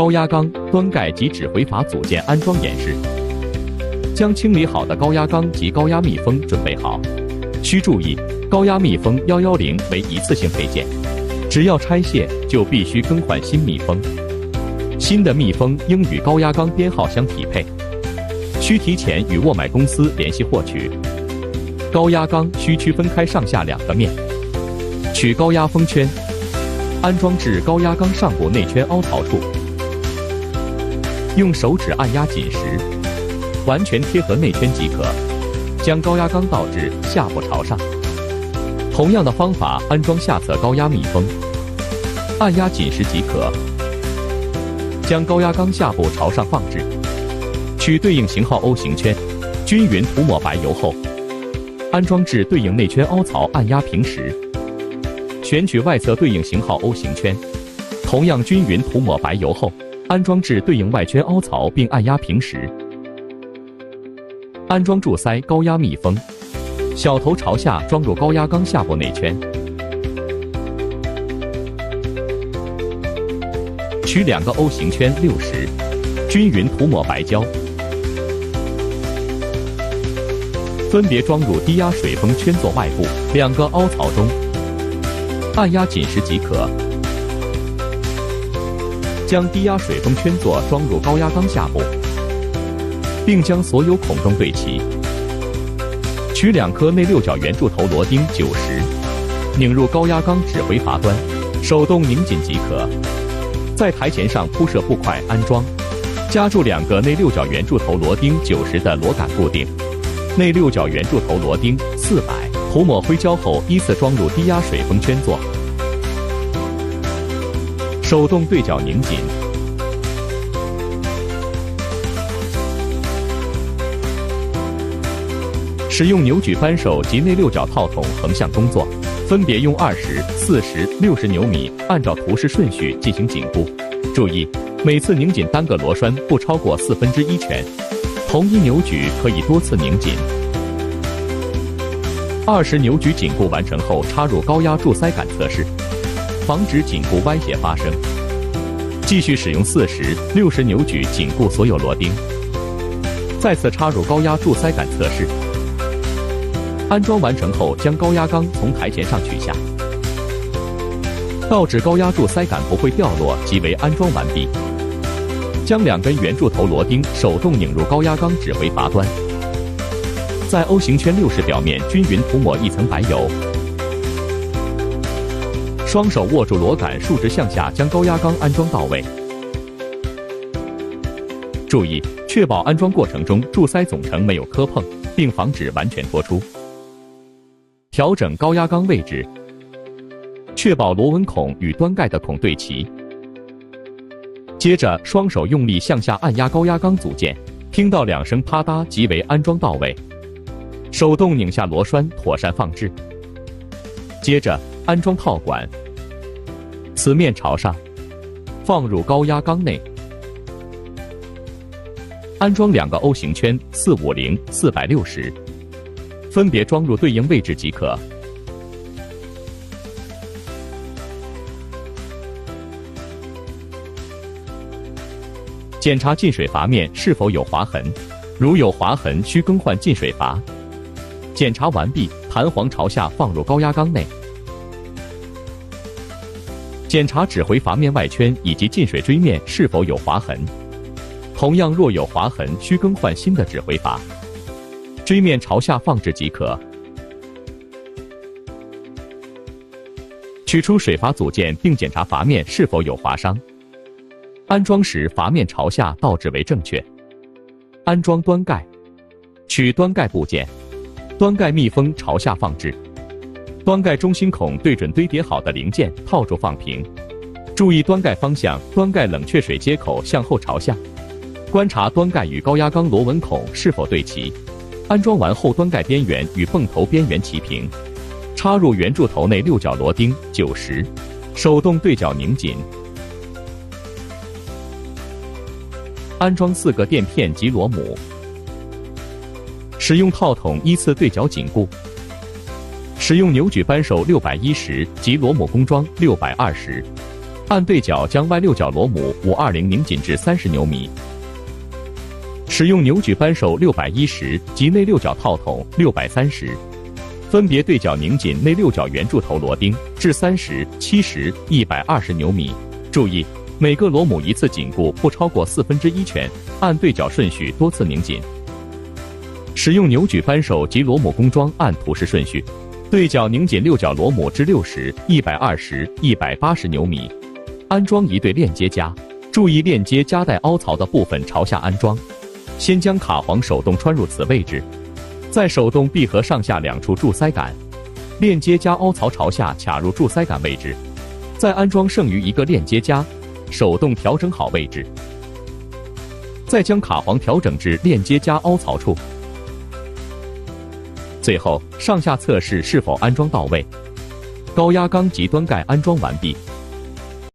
高压缸、端盖及指挥阀组件安装演示。将清理好的高压缸及高压密封准备好。需注意，高压密封110为一次性配件，只要拆卸就必须更换新密封。新的密封应与高压缸编号相匹配，需提前与沃买公司联系获取。高压缸需区分开上下两个面，取高压封圈，安装至高压缸上部内圈凹槽处，用手指按压紧实，完全贴合内圈即可。将高压缸倒置，下部朝上。同样的方法安装下侧高压密封，按压紧实即可。将高压缸下部朝上放置，取对应型号 O 型圈，均匀涂抹白油后，安装至对应内圈凹槽，按压平时。选取外侧对应型号 O 型圈，同样均匀涂抹白油后，安装至对应外圈凹槽并按压平时。安装柱塞高压密封，小头朝下装入高压缸下部内圈。取2个 O 型圈60，均匀涂抹白胶，分别装入低压水封圈座外部2个凹槽中，按压紧实即可。将低压水封圈座装入高压缸下部，并将所有孔洞对齐。取2颗内6角圆柱头螺钉90，拧入高压缸指挥阀端，手动拧紧即可。在台前上铺设布块安装，加注2个内6角圆柱头螺钉90的螺杆固定。内6角圆柱头螺钉400，涂抹灰胶后依次装入低压水封圈座，手动对角拧紧。使用扭矩扳手及内6角套筒横向工作，分别用20、40、60牛米按照图示顺序进行紧固。注意，每次拧紧单个螺栓不超过1/4圈，同一扭矩可以多次拧紧。20扭矩紧固完成后，插入高压柱塞杆测试，防止紧固歪斜发生。继续使用40、60扭矩紧固所有螺钉，再次插入高压柱塞杆测试。安装完成后，将高压缸从台前上取下，倒置高压柱塞杆不会掉落即为安装完毕。将2根圆柱头螺钉手动拧入高压缸指挥阀端，在 O 型圈60表面均匀涂抹1层白油，双手握住螺杆，竖直向下将高压缸安装到位。注意，确保安装过程中柱塞总成没有磕碰，并防止完全脱出。调整高压缸位置，确保螺纹孔与端盖的孔对齐。接着双手用力向下按压高压缸组件，听到2声啪嗒即为安装到位。手动拧下螺栓，妥善放置。接着安装套管，此面朝上，放入高压缸内。安装2个 O 型圈450、460。分别装入对应位置即可。检查进水阀面是否有划痕，如有划痕需更换进水阀。检查完毕，弹簧朝下放入高压缸内。检查指挥阀面外圈以及进水锥面是否有划痕，同样若有划痕需更换新的指挥阀。锥面朝下放置即可。取出水阀组件并检查阀面是否有划伤。安装时阀面朝下倒置为正确。安装端盖，取端盖部件，端盖密封朝下放置，端盖中心孔对准堆叠好的零件套住放平。注意端盖方向，端盖冷却水接口向后朝向。观察端盖与高压缸螺纹孔是否对齐。安装完后，端盖边缘与泵头边缘齐平，插入圆柱头内6角螺钉90，手动对角拧紧。安装4个垫片及螺母，使用套筒依次对角紧固。使用扭矩扳手610及螺母工装620，按对角将外六角螺母520拧紧至30牛米。使用扭矩扳手610及内六角套筒630，分别对角拧紧内六角圆柱头螺钉至30、70、120牛米。注意，每个螺母一次紧固不超过1/4拳，按对角顺序多次拧紧。使用扭矩扳手及螺母工装按图示顺序，对角拧紧六角螺母至60、120、180牛米。安装一对链接夹，注意链接夹带凹槽的部分朝下安装。先将卡簧手动穿入此位置，再手动闭合上下2处柱塞杆，链接夹凹槽朝下卡入柱塞杆位置，再安装剩余一个链接夹，手动调整好位置，再将卡簧调整至链接夹凹槽处。最后上下测试是否安装到位。高压缸及端盖安装完毕。